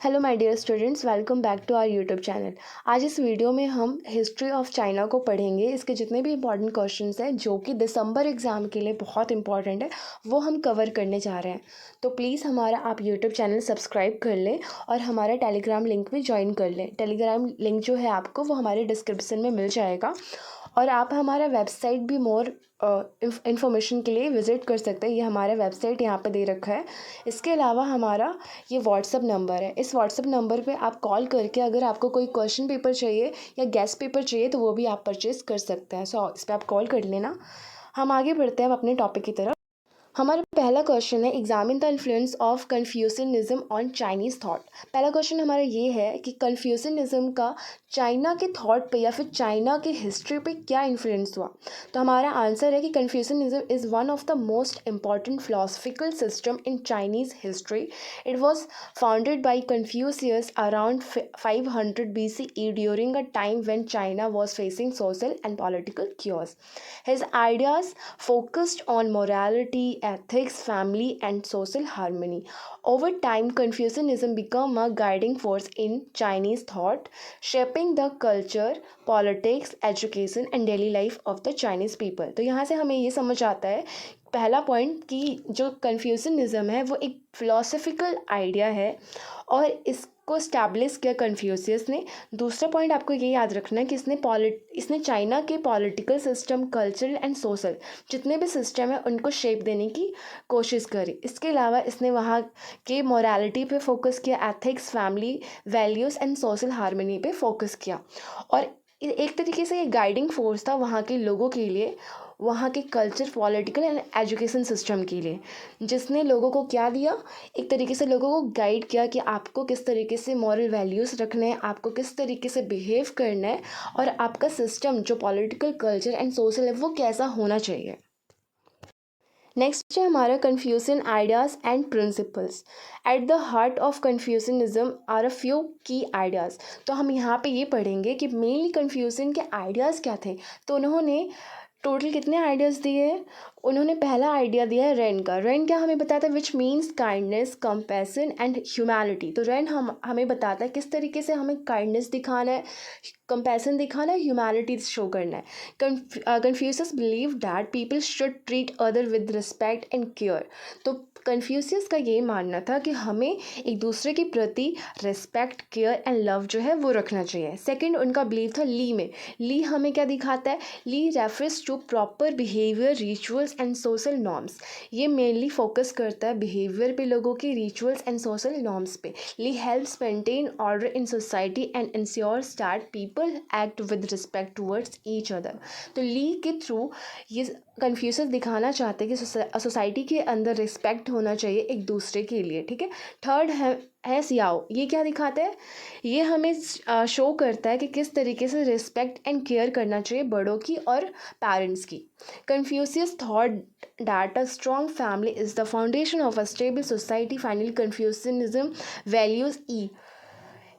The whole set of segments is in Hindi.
Hello my dear students, welcome back to our YouTube channel. आज इस वीडियो में हम हिस्ट्री ऑफ चाइना को पढ़ेंगे। इसके जितने भी इंपॉर्टेंट क्वेश्चंस हैं जो कि दिसंबर एग्ज़ाम के लिए बहुत इंपॉर्टेंट है, वो हम कवर करने जा रहे हैं। तो प्लीज़ हमारा आप यूट्यूब चैनल सब्सक्राइब कर लें और हमारा टेलीग्राम लिंक भी ज्वाइन कर लें। टेलीग्राम लिंक जो है आपको वो हमारे डिस्क्रिप्शन में मिल जाएगा और आप हमारा वेबसाइट भी मोर इन्फॉर्मेशन के लिए विज़िट कर सकते हैं। ये हमारा वेबसाइट यहाँ पे दे रखा है। इसके अलावा हमारा ये व्हाट्सअप नंबर है। इस व्हाट्सअप नंबर पे आप कॉल करके अगर आपको कोई क्वेश्चन पेपर चाहिए या गेस्ट पेपर चाहिए तो वो भी आप परचेज़ कर सकते हैं। सो इस पर आप कॉल कर लेना। हम आगे बढ़ते हैं अब अपने टॉपिक की तरफ। हमारा पहला क्वेश्चन है, examine the influence of Confucianism on Chinese thought. पहला क्वेश्चन हमारा ये है कि कन्फ्यूशनिज्म का चाइना के थॉट पे या फिर चाइना के हिस्ट्री पे क्या इन्फ्लुएंस हुआ। तो हमारा आंसर है कि Confucianism is one of the most important philosophical system in Chinese history. It was founded by Confucius around 500 BCE during a time when China was facing social and political cures. His ideas focused on morality, ethics, family, and social harmony. Over time, Confucianism became a guiding force in Chinese thought, shaping the culture, politics, education, and daily life of the Chinese people. तो यहाँ से हमें ये समझ आता है पहला पॉइंट कि जो कन्फ्यूशनिज्म है वो एक फ़िलोसफिकल आइडिया है और इसको स्टैब्लिश किया कन्फ्यूशियस ने। दूसरा पॉइंट आपको ये याद रखना है कि इसने चाइना के political system, cultural and social जितने भी सिस्टम है उनको शेप देने की कोशिश करी। इसके अलावा इसने वहाँ के मोरालिटी पे फोकस किया, ethics, family values and social harmony पे फोकस किया और एक तरीके से ये गाइडिंग फोर्स था वहाँ के लोगों के लिए, वहाँ के culture, political and education system के लिए, जिसने लोगों को क्या दिया, एक तरीके से लोगों को गाइड किया कि आपको किस तरीके से मॉरल वैल्यूज़ रखने हैं, आपको किस तरीके से बिहेव करना है और आपका सिस्टम जो पॉलिटिकल, कल्चर एंड सोशल है वो कैसा होना चाहिए। नेक्स्ट है हमारा Confucian ideas and principles. At the heart of Confucianism are a few key ideas. तो हम यहाँ पे ये पढ़ेंगे कि मेनली कन्फ्यूशन के आइडियाज़ क्या थे। तो उन्होंने टोटल कितने आइडियाज़ दिए हैं। उन्होंने पहला आइडिया दिया है रेन का। रेन क्या हमें बताता है, which means kindness, compassion and humanity. तो रेन हमें बताता है किस तरीके से हमें काइंडनेस दिखाना है, कंपैशन दिखाना है, ह्यूमैनिटी शो करना है। Confucius believe that people should treat other with respect and care. तो कन्फ्यूशियस का ये मानना था कि हमें एक दूसरे के प्रति रिस्पेक्ट, केयर एंड लव जो है वो रखना चाहिए। सेकंड उनका बिलीव था ली में। ली हमें क्या दिखाता है, li refers to proper behaviour, rituals and social norms. ये मेनली फोकस करता है बिहेवियर पे, लोगों के रिचुअल्स एंड सोशल नॉर्म्स पे। Li helps maintain order in society and ensures that people act with respect towards each other. तो ली के थ्रू ये कन्फ्यूशंस दिखाना चाहते हैं कि सोसाइटी के अंदर रिस्पेक्ट होना चाहिए एक दूसरे के लिए। ठीक है। थर्ड है सियाओ। ये क्या दिखाता है, ये हमें शो करता है कि किस तरीके से रिस्पेक्ट एंड केयर करना चाहिए बड़ों की और पेरेंट्स की। Confucius thought that a strong family is the foundation of a stable society. Finally Confucianism values E,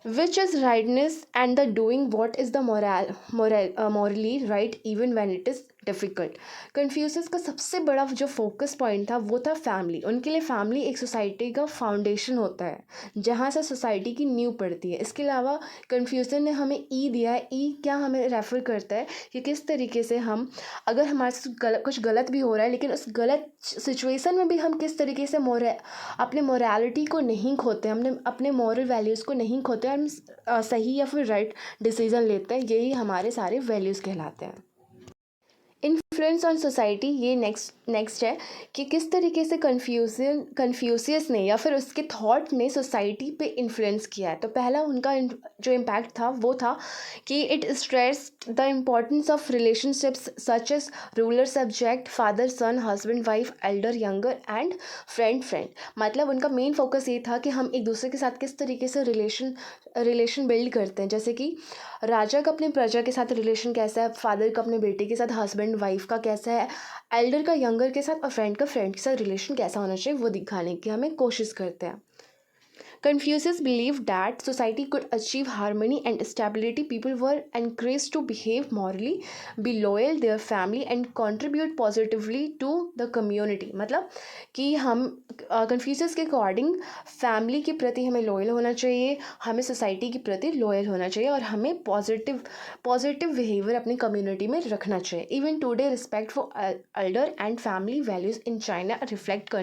which is rightness and the doing what is the morally right even when it is difficult. Confucius का सबसे बड़ा जो फोकस पॉइंट था वो था फैमिली। उनके लिए फैमिली एक सोसाइटी का फाउंडेशन होता है जहाँ से सोसाइटी की नींव पड़ती है। इसके अलावा कन्फ्यूशन ने हमें ई दिया है। ई क्या हमें रेफ़र करता है कि किस तरीके से हम, अगर हमारे से कुछ गलत भी हो रहा है लेकिन उस गलत सिचुएशन में भी हम किस तरीके से अपने मोरालिटी को नहीं खोते, हमने अपने मॉरल वैल्यूज़ को नहीं खोते, हम सही या फिर राइट डिसीज़न लेते हैं। यही हमारे सारे वैल्यूज़ कहलाते हैं। इन्फ्लुएंस ऑन सोसाइटी, ये नेक्स्ट है कि किस तरीके से कन्फ्यूशियस ने या फिर उसके थॉट ने सोसाइटी पे इन्फ्लुएंस किया है। तो पहला उनका जो इम्पैक्ट था वो था कि it stressed the importance of relationships such as ruler subject, father son, husband wife, elder younger and friend. मतलब उनका मेन फोकस ये था कि हम एक दूसरे के साथ किस तरीके से रिलेशन बिल्ड करते हैं। जैसे कि राजा का अपने प्रजा के साथ रिलेशन कैसा है, फादर का अपने बेटे के साथ, हस्बैंड वाइफ का कैसा है, एल्डर का यंगर के साथ और फ्रेंड का फ्रेंड के साथ रिलेशन कैसा होना चाहिए वो दिखाने की हमें कोशिश करते हैं। Confucius believed that society could achieve harmony and stability. People were encouraged to behave morally, be loyal their family and contribute positively to the community. मतलब कि हम कन्फ्यूशियस के अकॉर्डिंग फैमिली के प्रति हमें लॉयल होना चाहिए, हमें सोसाइटी के प्रति लॉयल होना चाहिए और हमें पॉजिटिव बिहेवियर अपनी कम्युनिटी में रखना चाहिए. Even today respect for Elder and family values in China reflect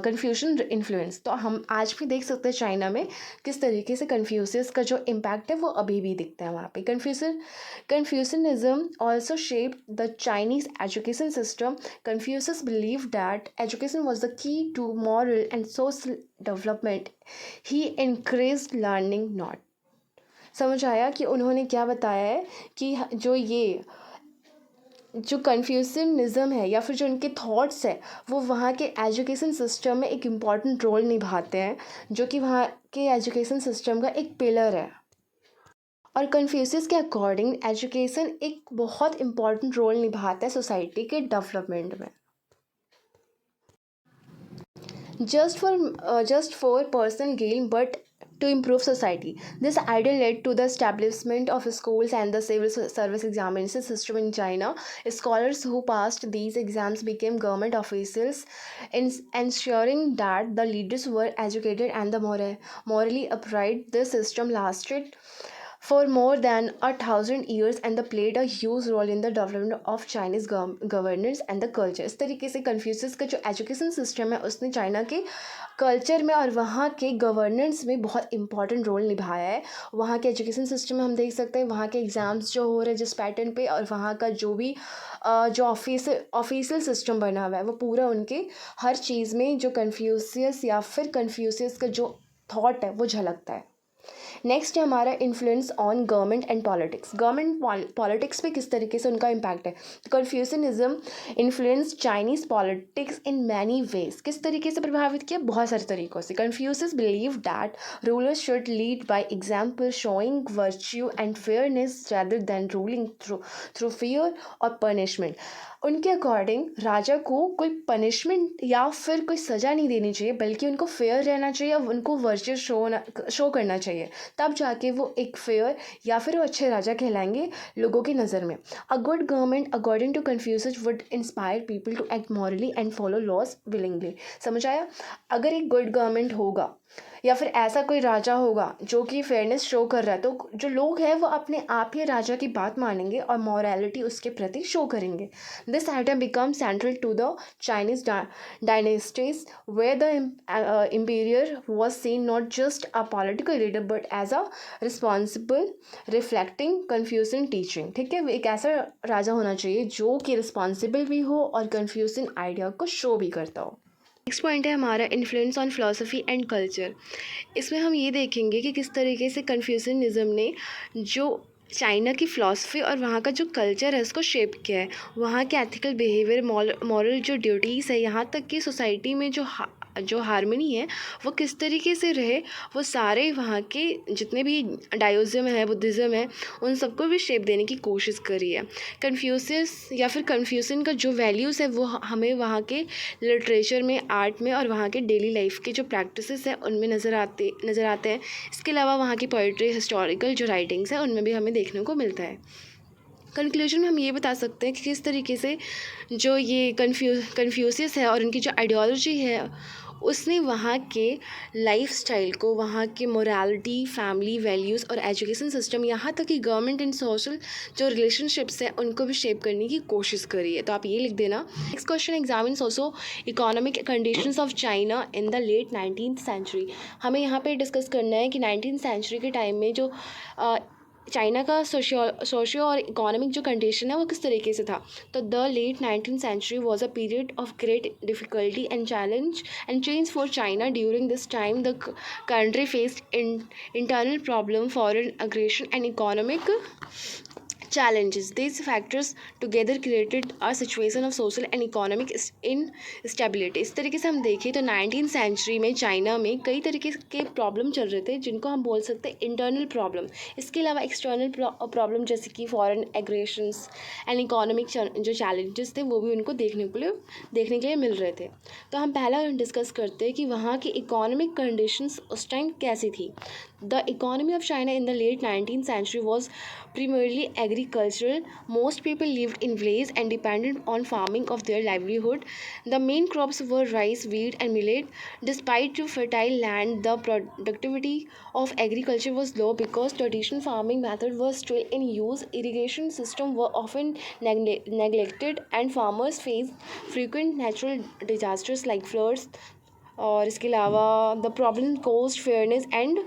confusion influence. तो हम आज भी देख सकते हैं चाइना में किस तरीके से कन्फ्यूशियस का जो इम्पैक्ट है वो अभी भी दिखता है वहाँ पे. Confucianism also shaped the Chinese education system. Confucius believe that education was the key to moral and social development. He increased learning not. समझ आया कि उन्होंने क्या बताया है कि जो कन्फ्यूशनिज्म है या फिर जो उनके थॉट्स है वो वहाँ के एजुकेशन सिस्टम में एक इम्पॉर्टेंट रोल निभाते हैं, जो कि वहाँ के एजुकेशन सिस्टम का एक पिलर है. और कन्फ्यूशियस के अकॉर्डिंग एजुकेशन एक बहुत इम्पॉर्टेंट रोल निभाता है सोसाइटी के डेवलपमेंट में. just for personal gain but to improve society. This idea led to the establishment of schools and the civil service examination system in China. Scholars who passed these exams became government officials, ensuring that the leaders were educated and morally upright. This system lasted for more than 1,000 years and played a huge role in the development of Chinese governance and the culture. इस तरीके से कन्फ्यूशियस का जो एजुकेशन सिस्टम है उसने चाइना के कल्चर में और वहाँ के गवर्नेंस में बहुत इंपॉर्टेंट रोल निभाया है. वहाँ के एजुकेशन सिस्टम में हम देख सकते हैं वहाँ के एग्ज़ाम्स जो हो रहे हैं जिस पैटर्न पे और वहाँ का जो भी जो ऑफिशियल सिस्टम बना हुआ है वो पूरा उनके हर चीज़ में जो कन्फ्यूशियस या फिर कन्फ्यूशियस का जो थॉट है वो झलकता है. नेक्स्ट है हमारा influence on government and politics. Government politics पे किस तरीके से उनका इम्पैक्ट है. Confucianism influence Chinese politics in many ways. किस तरीके से प्रभावित किया, बहुत सारे तरीक़ों से. Confucius believe that rulers should lead by example, showing virtue and fairness rather than ruling through fear और पनिशमेंट. उनके अकॉर्डिंग राजा को कोई पनिशमेंट या फिर कोई सज़ा नहीं देनी चाहिए बल्कि उनको फेयर रहना चाहिए, उनको वर्च्यू शो करना चाहिए, तब जाके वो एक फेयर या फिर वो अच्छे राजा कहलाएंगे लोगों की नज़र में. A good government according to Confucius would inspire people to act morally and follow laws willingly. समझ आया. अगर एक गुड गवर्नमेंट होगा या फिर ऐसा कोई राजा होगा जो कि फेयरनेस शो कर रहा है तो जो लोग हैं वो अपने आप ही राजा की बात मानेंगे और मॉरलिटी उसके प्रति शो करेंगे. This item become central to the Chinese dynasties where the emperor was seen not just a political leader but as a responsible reflecting Confucian teaching. ठीक है, एक ऐसा राजा होना चाहिए जो कि रिस्पॉन्सिबल भी हो और कन्फ्यूजन आइडिया को शो भी करता हो. नेक्स्ट पॉइंट है हमारा influence on philosophy and culture. इसमें हम ये देखेंगे कि किस तरीके से कन्फ्यूशनिज्म ने जो चाइना की फ़िलासफ़ी और वहाँ का जो कल्चर है उसको शेप किया है. वहाँ के एथिकल बिहेवियर, मॉरल जो ड्यूटीज़ है, यहाँ तक कि सोसाइटी में जो हारमनी है वो किस तरीके से रहे, वो सारे वहाँ के जितने भी डायोज़म है, बुद्धिज़्म है, उन सबको भी शेप देने की कोशिश करी है. कन्फ्यूशियस या फिर कन्फ्यूशन का जो वैल्यूज़ है वो हमें वहाँ के लिटरेचर में, आर्ट में और वहाँ के डेली लाइफ के जो प्रैक्टिसेस हैं उनमें नज़र आते हैं. इसके अलावा वहाँ की पोइट्री, हिस्टोरिकल जो राइटिंग्स है उनमें भी हमें देखने को मिलता है. कंक्लूजन में हम ये बता सकते हैं कि किस तरीके से जो ये कन्फ्यूशियस है और उनकी जो आइडियोलॉजी है उसने वहाँ के लाइफस्टाइल को, वहाँ के मोरालिटी, फैमिली वैल्यूज़ और एजुकेशन सिस्टम, यहाँ तक कि गवर्नमेंट एंड सोशल जो रिलेशनशिप्स हैं उनको भी शेप करने की कोशिश करी है. तो आप ये लिख देना. Next question examines also economic conditions of China in the late 19th century. हमें यहाँ पे डिस्कस करना है कि 19th सेंचुरी के टाइम में जो चाइना का सोशियो और इकोनॉमिक जो कंडीशन है वो किस तरीके से था. तो the late 19th century was a period of great difficulty and challenge and change for China. During this time the country faced internal problem, foreign aggression and economic challenges. These factors together created a situation of social and economic instability. इस तरीके से हम देखें तो 19th सेंचुरी में चाइना में कई तरीके के प्रॉब्लम चल रहे थे जिनको हम बोल सकते हैं इंटरनल प्रॉब्लम। इसके अलावा एक्सटर्नल प्रॉब्लम जैसे कि फॉरेन एग्रेशंस एंड इकोनॉमिक जो चैलेंजेस थे वो भी उनको देखने के लिए मिल रहे थे। तो हम पहला डिस्कस करते हैं कि वहाँ की इकोनॉमिक कंडीशंस उस टाइम कैसी थी। The economy of China in the late 19th century was primarily agricultural. Most people lived in villages and depended on farming of their livelihood. The main crops were rice, wheat, and millet. Despite the fertile land, the productivity of agriculture was low because traditional farming methods were still in use. Irrigation systems were often neglected, and farmers faced frequent natural disasters like floods. और इसके अलावा the problem cost fairness and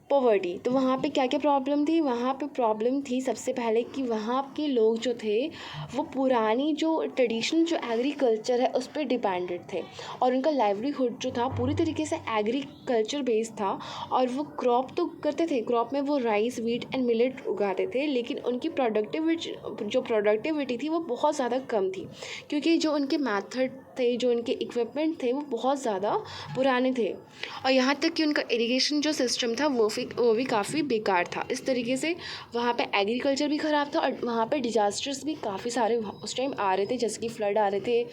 poverty. तो वहाँ पे क्या क्या प्रॉब्लम थी? वहाँ पे प्रॉब्लम थी सबसे पहले कि वहाँ के लोग जो थे वो पुरानी जो ट्रेडिशनल जो एग्रीकल्चर है उस पर डिपेंडेड थे और उनका लाइवलीहुड जो था पूरी तरीके से एग्रीकल्चर बेस्ड था। और वो क्रॉप तो करते थे, क्रॉप में वो राइस, व्हीट एंड मिलेट उगाते थे, लेकिन उनकी प्रोडक्टिविटी थी वो बहुत ज़्यादा कम थी क्योंकि जो उनके मैथड थे, जो उनके इक्विपमेंट थे वो बहुत ज़्यादा पुराने थे। और यहाँ तक कि उनका इरिगेशन जो सिस्टम था वो भी काफ़ी बेकार था। इस तरीके से वहाँ पे एग्रीकल्चर भी ख़राब था और वहाँ पे डिजास्टर्स भी काफ़ी सारे उस टाइम आ रहे थे, जैसे कि फ्लड आ रहे थे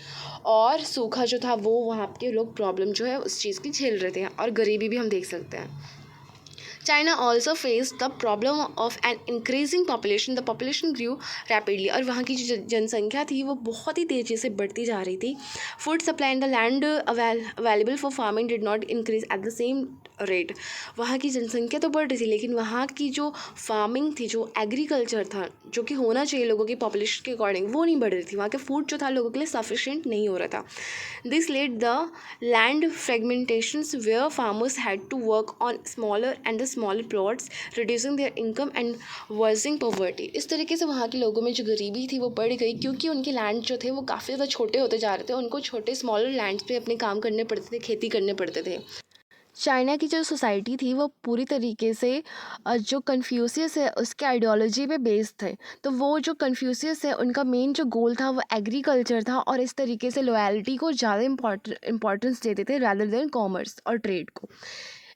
और सूखा जो था वो वहाँ के लोग प्रॉब्लम जो है उस चीज़ की झेल रहे थे और गरीबी भी हम देख सकते हैं। China also faced the problem of an increasing population. The population grew rapidly और वहाँ की जो जनसंख्या थी वो बहुत ही तेज़ी से बढ़ती जा रही थी। Food supply and the land available for farming did not increase at the same rate. वहाँ की जनसंख्या तो बढ़ रही थी लेकिन वहाँ की जो फार्मिंग थी, जो एग्रीकल्चर था, जो कि होना चाहिए लोगों की पॉपुलेशन के अकॉर्डिंग, वो नहीं बढ़ रही थी। वहाँ के फूड जो था लोगों के लिए सफिशिएंट नहीं हो रहा था। This led the land fragmentations where farmers had to work on smaller plots, reducing their income and worsening poverty. इस तरीके से वहाँ के लोगों में जो गरीबी थी वो बढ़ गई क्योंकि उनके लैंड जो थे वो काफ़ी ज़्यादा छोटे होते जा रहे थे। उनको छोटे स्मॉलर लैंड्स पे अपने काम करने पड़ते थे, खेती करने पड़ते थे। चाइना की जो सोसाइटी थी वो पूरी तरीके से जो कन्फ्यूशियस है उसके आइडियोलॉजी पे बेस्ड थे। तो वो जो कन्फ्यूशियस है उनका मेन जो गोल था वो एग्रीकल्चर था और इस तरीके से लॉयल्टी को ज़्यादा इम्पोर्टेंस देते थे रैदर देन कॉमर्स और ट्रेड को।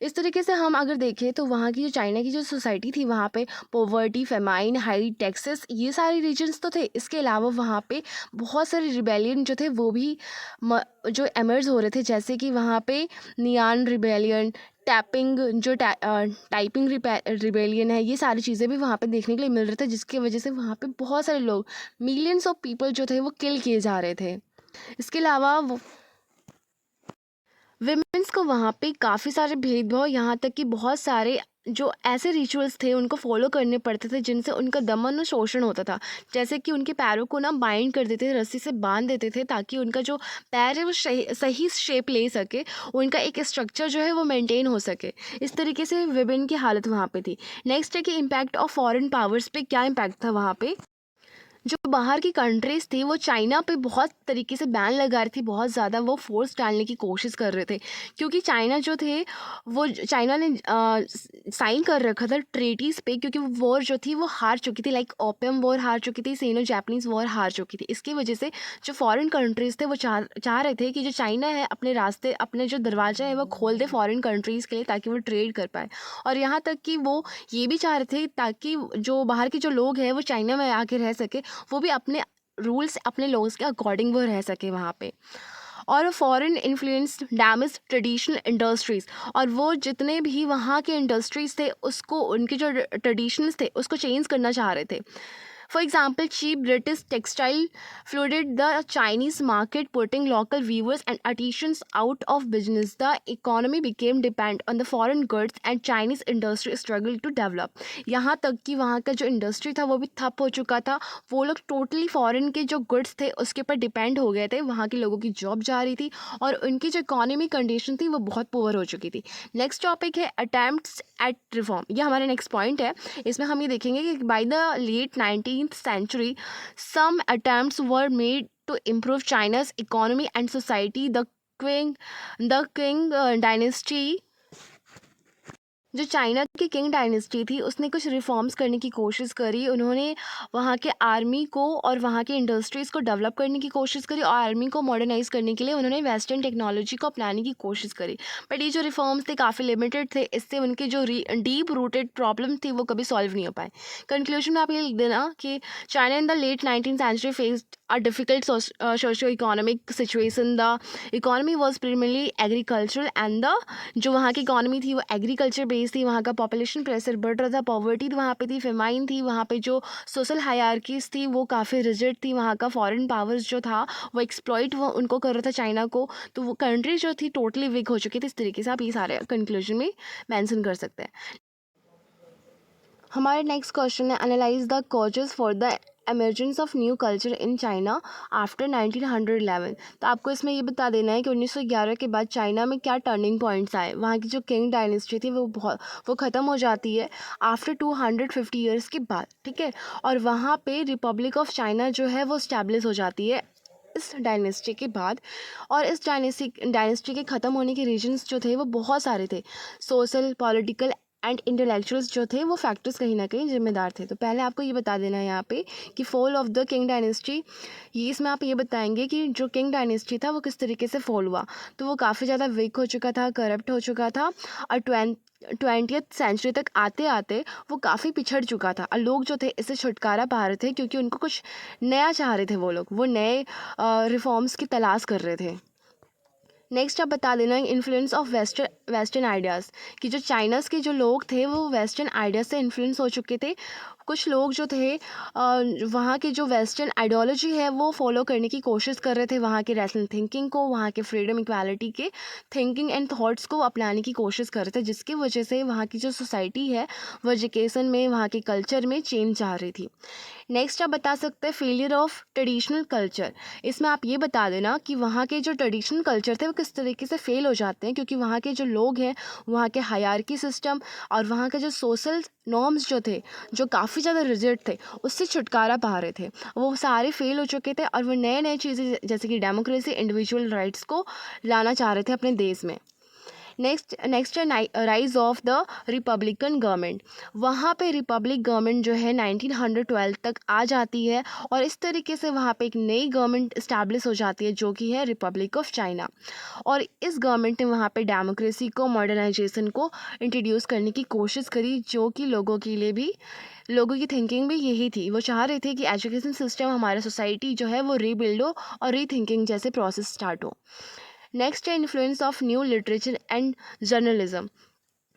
इस तरीके से हम अगर देखें तो वहाँ की जो चाइना की जो सोसाइटी थी वहाँ पे पॉवर्टी, फेमाइन, हाई टैक्सेस ये सारे रीजन्स तो थे। इसके अलावा वहाँ पे बहुत सारे रिबेलियन जो थे वो भी जो एमर्ज हो रहे थे, जैसे कि वहाँ पे नियान रिबेलियन, टाइपिंग रिबेलियन है, ये सारी चीज़ें भी वहाँ पे देखने के लिए मिल रहे थे जिसकी वजह से वहाँ पे बहुत सारे लोग, मिलियंस ऑफ पीपल जो थे वो किल किए जा रहे थे। इसके अलावा विमेंस को वहाँ पे काफ़ी सारे भेदभाव, यहाँ तक कि बहुत सारे जो ऐसे रिचुअल्स थे उनको फॉलो करने पड़ते थे जिनसे उनका दमन और शोषण होता था। जैसे कि उनके पैरों को ना बाइंड कर देते थे, रस्सी से बांध देते थे ताकि उनका जो पैर है वो सही शेप ले सके, उनका एक स्ट्रक्चर जो है वो मेंटेन हो सके। इस तरीके से विमेन की हालत वहाँ पे थी। नेक्स्ट है कि इम्पैक्ट ऑफ फॉरेन पावर्स पे क्या इम्पैक्ट था वहाँ पे। जो बाहर की कंट्रीज़ थी वो चाइना पे बहुत तरीके से बैन लगा रही थी, बहुत ज़्यादा वो फोर्स डालने की कोशिश कर रहे थे क्योंकि चाइना जो थे वो चाइना ने साइन कर रखा था ट्रेटीज़ पे, क्योंकि वो वॉर जो थी वो हार चुकी थी, लाइक ओपियम वॉर हार चुकी थी, सीनो जापानीज़ वॉर हार चुकी थी। इसकी वजह से जो फॉरेन कंट्रीज़ थे वो चाह रहे थे कि जो चाइना है अपने रास्ते, अपने जो दरवाजा है वो खोल दे फॉरेन कंट्रीज़ के लिए ताकि वो ट्रेड कर पाए। और यहाँ तक कि वो ये भी चाह रहे थे ताकि जो बाहर के जो लोग हैं वो चाइना में आके रह सके, वो भी अपने रूल्स, अपने लॉज के अकॉर्डिंग वो रह सके वहाँ पे। और foreign influence damage traditional industries, और वो जितने भी वहाँ के इंडस्ट्रीज़ थे उसको, उनके जो ट्रेडिशंस थे उसको चेंज करना चाह रहे थे। For example, cheap British textile flooded the Chinese market, putting local weavers and artisans out of business. The economy became dependent on the foreign goods and Chinese industry struggled to develop. यहाँ तक कि वहाँ का जो इंडस्ट्री था वो भी ठप हो चुका था। वो लोग टोटली फॉरेन के जो गुड्स थे उसके ऊपर डिपेंड हो गए थे। वहाँ के लोगों की जॉब जा रही थी और उनकी जो इकोनॉमी कंडीशन थी वो बहुत पुअर हो चुकी थी। नेक्स्ट टॉपिक है अटैम्प्ट्स एट रिफॉर्म। ये हमारा नेक्स्ट पॉइंट है। इसमें हम ये देखेंगे कि by the late 19th century some attempts were made to improve China's economy and society. The Qing dynasty जो चाइना की किंग डायनेस्टी थी उसने कुछ रिफॉर्म्स करने की कोशिश करी। उन्होंने वहाँ के आर्मी को और वहाँ की इंडस्ट्रीज़ को डेवलप करने की कोशिश करी और आर्मी को मॉडर्नाइज करने के लिए उन्होंने वेस्टर्न टेक्नोलॉजी को अपनाने की कोशिश करी। बट ये जो रिफॉर्म्स थे काफ़ी लिमिटेड थे, इससे उनकी जो डीप रूटेड प्रॉब्लम थी वो कभी सॉल्व नहीं हो पाए। कंक्लूजन में आप ये लिख देना कि China in the late 19th century faced a difficult socio-economic situation. The economy was primarily agricultural and the जो वहाँ की इकॉनमी थी वो एग्रीकल्चर बेस्ड थी। वहाँ का पॉपुलेशन प्रेशर बढ़ रहा था, पॉवर्टी वहाँ पे थी, फेमाइन थी, वहाँ पे जो सोशल हायरार्कीज थी वो काफ़ी रिजिड थी। वहाँ का फॉरेन पावर्स जो था वो एक्सप्लॉइट वो उनको कर रहा था चाइना को, तो वो कंट्री जो थी टोटली वीक हो चुकी थी। इस तरीके से आप ये सारे कंक्लूजन में मेंशन कर सकते हैं। हमारे नेक्स्ट क्वेश्चन है analyse the causes for the emergence of new culture in China after 1911। तो आपको इसमें ये बता देना है कि 1911 के बाद चाइना में क्या टर्निंग पॉइंट्स आए। वहाँ की जो किंग डायनेस्टी थी वो ख़त्म हो जाती है आफ्टर 250 ईयर्स के बाद, ठीक है। और वहाँ पे रिपब्लिक ऑफ चाइना जो है वो स्टैब्लिश हो जाती है इस डायनेस्टी के बाद। और इस डायनेस्टी के ख़त्म होने के रीजन्स जो थे वो बहुत सारे थे। सोशल, पॉलिटिकल एंड इंटेलेक्चुअल्स जो थे वो फैक्टर्स कहीं ना कहीं जिम्मेदार थे। तो पहले आपको ये बता देना है यहाँ पे कि fall of the king dynasty, ये इसमें आप ये बताएंगे कि जो किंग डायनेस्टी था वो किस तरीके से फॉल हुआ। तो वो काफ़ी ज़्यादा वीक हो चुका था, करप्ट हो चुका था और 20th सेंचुरी तक आते आते वो काफ़ी पिछड़ चुका था। और लोग जो थे इससे छुटकारा पा रहे थे क्योंकि उनको कुछ नया चाह रहे थे। वो नए रिफॉर्म्स की तलाश कर रहे थे। नेक्स्ट आप बता देना इन्फ्लुएंस ऑफ वेस्टर्न आइडियाज़, कि जो चाइनास के जो लोग थे वो वेस्टर्न आइडियाज़ से इन्फ्लुएंस हो चुके थे। कुछ लोग जो थे वहाँ की जो वेस्टर्न आइडियोलॉजी है वो फॉलो करने की कोशिश कर रहे थे। वहाँ के रैशनल थिंकिंग को, वहाँ के फ्रीडम इक्वालिटी के थिंकिंग एंड थॉट्स को अपनाने की कोशिश कर रहे थे, जिसकी वजह से वहाँ की जो सोसाइटी है वो एजुकेशन में, वहाँ के कल्चर में चेंज आ रही थी। नेक्स्ट आप बता सकते हैं फेलियर ऑफ ट्रेडिशनल कल्चर। इसमें आप ये बता देना कि वहाँ के जो ट्रेडिशनल कल्चर थे वो किस तरीके से फेल हो जाते हैं, क्योंकि वहाँ के जो लोग हैं, वहाँ के हायरार्की सिस्टम और वहाँ के जो सोशल नॉर्म्स जो थे, जो काफ़ी ज़्यादा रिजिड थे, उससे छुटकारा पा रहे थे। वो सारे फेल हो चुके थे और वो नए नए चीज़ें जैसे कि डेमोक्रेसी, इंडिविजुअल राइट्स को लाना चाह रहे थे अपने देश में। नेक्स्ट है rise of the Republican government. वहाँ पे रिपब्लिक गवर्नमेंट जो है 1912 तक आ जाती है और इस तरीके से वहाँ पे एक नई गवर्नमेंट इस्टेब्लिश हो जाती है जो कि है रिपब्लिक ऑफ चाइना। और इस गवर्नमेंट ने वहाँ पे डेमोक्रेसी को, मॉडर्नाइजेशन को इंट्रोड्यूस करने की कोशिश करी, जो कि लोगों के लिए भी, लोगों की थिंकिंग भी यही थी। वो चाह रहे थे कि एजुकेशन सिस्टम, हमारा सोसाइटी जो है वो रीबिल्ड हो और रीथिंकिंग जैसे प्रोसेस स्टार्ट हो। नेक्स्ट है influence of new literature and journalism.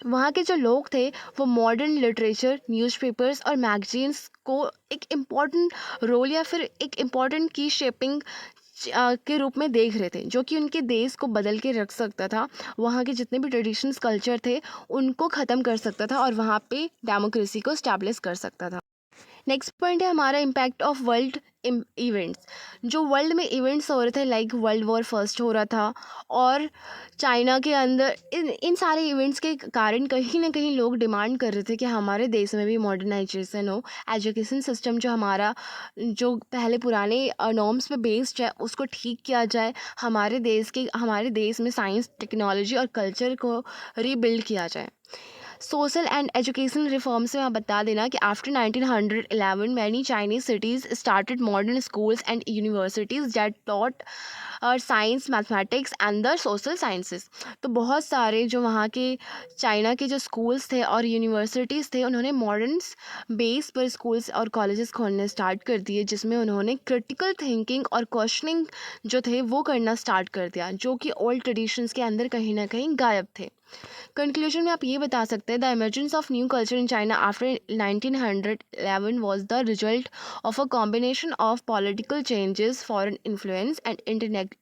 वहाँ के जो लोग थे वो मॉडर्न लिटरेचर, न्यूज़पेपर्स और मैगजीन्स को एक इम्पॉर्टेंट रोल या फिर एक इम्पॉर्टेंट की शेपिंग के रूप में देख रहे थे, जो कि उनके देश को बदल के रख सकता था। वहाँ के जितने भी ट्रेडिशंस, कल्चर थे उनको ख़त्म कर सकता था और वहाँ पे डेमोक्रेसी को स्टैब्लिश कर सकता था। नेक्स्ट पॉइंट है हमारा इम्पैक्ट ऑफ वर्ल्ड इवेंट्स। जो वर्ल्ड में इवेंट्स हो रहे थे, लाइक वर्ल्ड वॉर फर्स्ट हो रहा था और चाइना के अंदर इन सारे इवेंट्स के कारण कहीं ना कहीं लोग डिमांड कर रहे थे कि हमारे देश में भी मॉडर्नाइजेशन हो, एजुकेशन सिस्टम जो हमारा, जो पहले पुराने नॉर्म्स पे बेस्ड है उसको ठीक किया जाए, हमारे देश में साइंस, टेक्नोलॉजी और कल्चर को रीबिल्ड किया जाए। सोशल एंड एजुकेशनल रिफॉर्म्स में आप बता देना कि after 1911 many Chinese cities started modern schools and universities that taught science, mathematics and the social sciences. तो बहुत सारे जो वहाँ के चाइना के जो स्कूल्स थे और यूनिवर्सिटीज़ थे, उन्होंने मॉडर्न बेस पर स्कूल्स और कॉलेजेस खोलने स्टार्ट कर दिए, जिसमें उन्होंने क्रिटिकल थिंकिंग और क्वेश्चनिंग जो थे वो करना स्टार्ट कर दिया, जो कि ओल्ड ट्रेडिशंस के अंदर कहीं ना कहीं गायब थे। कंक्लूजन में आप ये बता सकते हैं the emergence of new culture in China after 1911 was the result of a combination of political changes, foreign influence and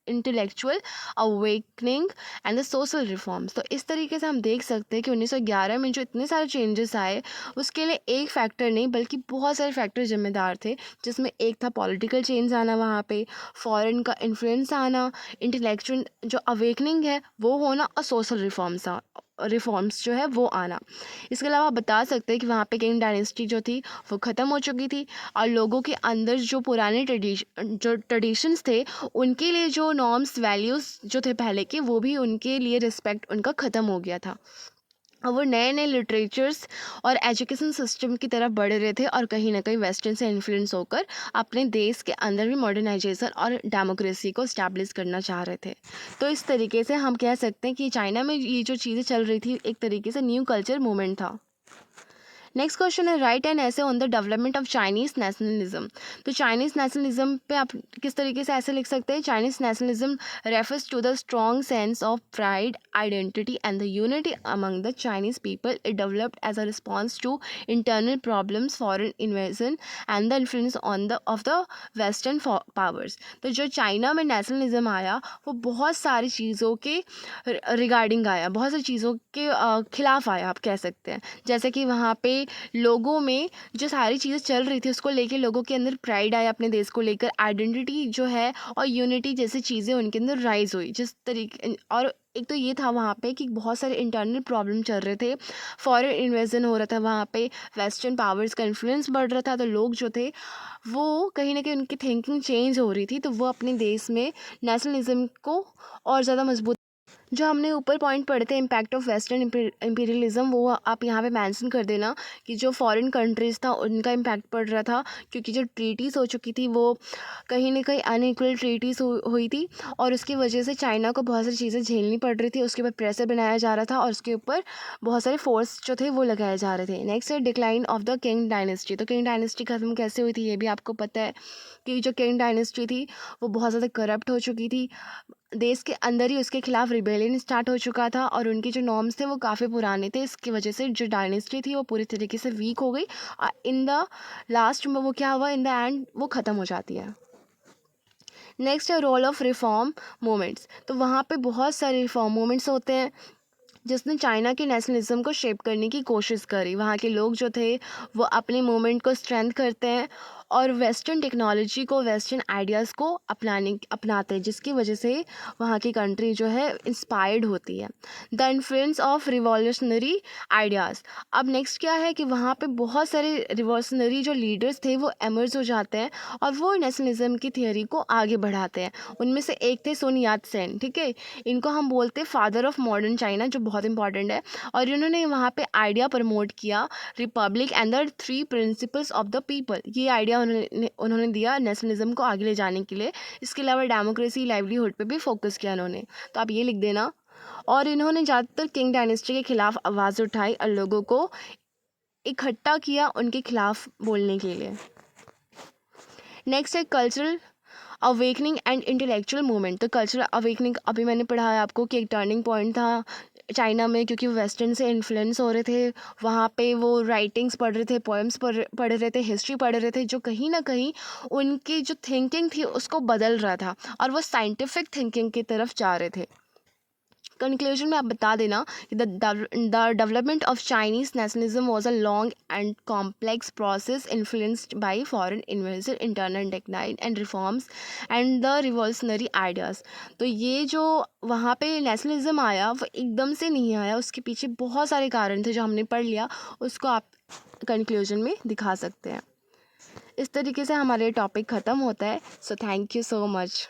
intellectual awakening and the social reforms। तो इस तरीके से हम देख सकते हैं कि 1911 में जो इतने सारे चेंजेस आए उसके लिए एक फैक्टर नहीं बल्कि बहुत सारे फैक्टर जिम्मेदार थे, जिसमें एक था पॉलिटिकल चेंज आना, वहाँ पे फॉरेन का इन्फ्लुएंस आना, इंटेलेक्चुअल जो अवेकनिंग है वो होना और सोशल रिफॉर्म्स जो है वो आना। इसके अलावा आप बता सकते हैं कि वहाँ पे किंग डायनेस्टी जो थी वो ख़त्म हो चुकी थी और लोगों के अंदर जो पुराने ट्रेडिशंस थे उनके लिए जो नॉर्म्स, वैल्यूज़ जो थे पहले के, वो भी उनके लिए रिस्पेक्ट उनका ख़त्म हो गया था। और वो नए नए लिटरेचर्स और एजुकेशन सिस्टम की तरफ बढ़ रहे थे और कहीं ना कहीं वेस्टर्न से इन्फ्लुएंस होकर अपने देश के अंदर भी मॉडर्नाइजेशन और डेमोक्रेसी को इस्टेब्लिश करना चाह रहे थे। तो इस तरीके से हम कह सकते हैं कि चाइना में ये जो चीज़ें चल रही थी एक तरीके से न्यू कल्चर मूवमेंट था। नेक्स्ट क्वेश्चन है write an essay on the development of Chinese nationalism. तो चाइनीज नेशनलिज्म पे आप किस तरीके से ऐसे लिख सकते हैं, Chinese nationalism refers to the strong sense of pride identity and the unity among the Chinese people. It developed as a response to internal problems, foreign invasion and the influence on the of the western powers. तो जो चाइना में नेशनलिज्म आया वो बहुत सारी चीज़ों के रिगार्डिंग आया, बहुत सारी चीज़ों के खिलाफ आया आप कह सकते हैं। जैसे कि वहाँ पे लोगों में जो सारी चीज़ें चल रही थी उसको लेके लोगों के अंदर प्राइड आया, अपने देश को लेकर आइडेंटिटी जो है और यूनिटी जैसी चीज़ें उनके अंदर राइज हुई। जिस तरीके और एक तो ये था वहाँ पे कि बहुत सारे इंटरनल प्रॉब्लम चल रहे थे, फॉरेन इन्वेजन हो रहा था वहाँ पे, वेस्टर्न पावर्स का इन्फ्लुएंस बढ़ रहा था, तो लोग जो थे वो कहीं ना कहीं उनकी थिंकिंग चेंज हो रही थी, तो वो अपने देश में नेशनलिज्म को और ज़्यादा मजबूत। जो हमने ऊपर पॉइंट पढ़े थे इम्पैक्ट ऑफ वेस्टर्न इम्पीरियलिज्म, वो आप यहाँ पे मेंशन कर देना कि जो फॉरेन कंट्रीज़ था उनका इम्पैक्ट पड़ रहा था, क्योंकि जो ट्रीटीज़ हो चुकी थी वो कहीं ना कहीं अनइक्वल ट्रीटीज़ हुई थी और उसकी वजह से चाइना को बहुत सारी चीज़ें झेलनी पड़ रही थी, उसके ऊपर प्रेशर बनाया जा रहा था और उसके ऊपर बहुत सारे फोर्स जो थे वो लगाए जा रहे थे। नेक्स्ट है decline of the king dynasty. तो किंग डायनेस्टी ख़त्म कैसे हुई थी ये भी आपको पता है कि जो किंग डायनेस्टी थी वो बहुत ज़्यादा करप्ट हो चुकी थी, देश के अंदर ही उसके खिलाफ रिबेलियन स्टार्ट हो चुका था और उनके जो नॉर्म्स थे वो काफ़ी पुराने थे। इसकी वजह से जो डायनेस्टी थी वो पूरी तरीके से वीक हो गई। इन द लास्ट में वो क्या हुआ, इन द एंड वो ख़त्म हो जाती है। नेक्स्ट है रोल ऑफ रिफॉर्म मूवमेंट्स। तो वहाँ पे बहुत सारे रिफॉर्म मूवमेंट्स होते हैं जिसने चाइना के नेशनलिज्म को शेप करने की कोशिश करी। वहाँ के लोग जो थे वो अपने मूवमेंट को स्ट्रेंथ करते हैं और वेस्टर्न टेक्नोलॉजी को, वेस्टर्न आइडियाज़ को अपनाते हैं, जिसकी वजह से वहाँ की कंट्री जो है इंस्पायर्ड होती है। The influence of revolutionary ideas. अब नेक्स्ट क्या है कि वहाँ पे बहुत सारे रिवॉल्यूशनरी जो लीडर्स थे वो एमर्ज हो जाते हैं और वो नेशनलिज्म की थियोरी को आगे बढ़ाते हैं। उनमें से एक थे सुन यात सेन, ठीक है, इनको हम बोलते हैं फादर ऑफ मॉडर्न चाइना, जो बहुत इंपॉर्टेंट है। और इन्होंने वहाँ पे आइडिया प्रमोट किया, Republic and the three principles of the people. ये आइडिया उन्होंने दिया नेशनलिज्म को आगे ले जाने के लिए। इसके अलावा डेमोक्रेसी, लाइवलीहुड पे भी फोकस किया इन्होंने, तो आप ये लिख देना। और इन्होंने ज़्यादातर किंग डायनेस्टी के खिलाफ आवाज़ उठाई और लोगों को इकट्ठा किया उनके खिलाफ बोलने के लिए। नेक्स्ट है cultural awakening and intellectual movement. तो कल्चरल अवेकनिंग अभी मैंने पढ़ा है आपको कि एक टर्निंग पॉइंट था चाइना में, क्योंकि वो वेस्टर्न से इन्फ्लुएंस हो रहे थे। वहाँ पे वो राइटिंग्स पढ़ रहे थे, पोएम्स पढ़ रहे थे, हिस्ट्री पढ़ रहे थे, जो कहीं ना कहीं उनकी जो थिंकिंग थी उसको बदल रहा था और वो साइंटिफिक थिंकिंग की तरफ जा रहे थे। कंक्लूजन में आप बता देना कि the development of Chinese nationalism was a long and complex process influenced by foreign invasion, internal decline and reforms and the revolutionary ideas. तो ये जो वहाँ पे नेशनलिज्म आया वो एकदम से नहीं आया, उसके पीछे बहुत सारे कारण थे जो हमने पढ़ लिया, उसको आप कंक्लूजन में दिखा सकते हैं। इस तरीके से हमारे टॉपिक ख़त्म होता है। So thank you so much.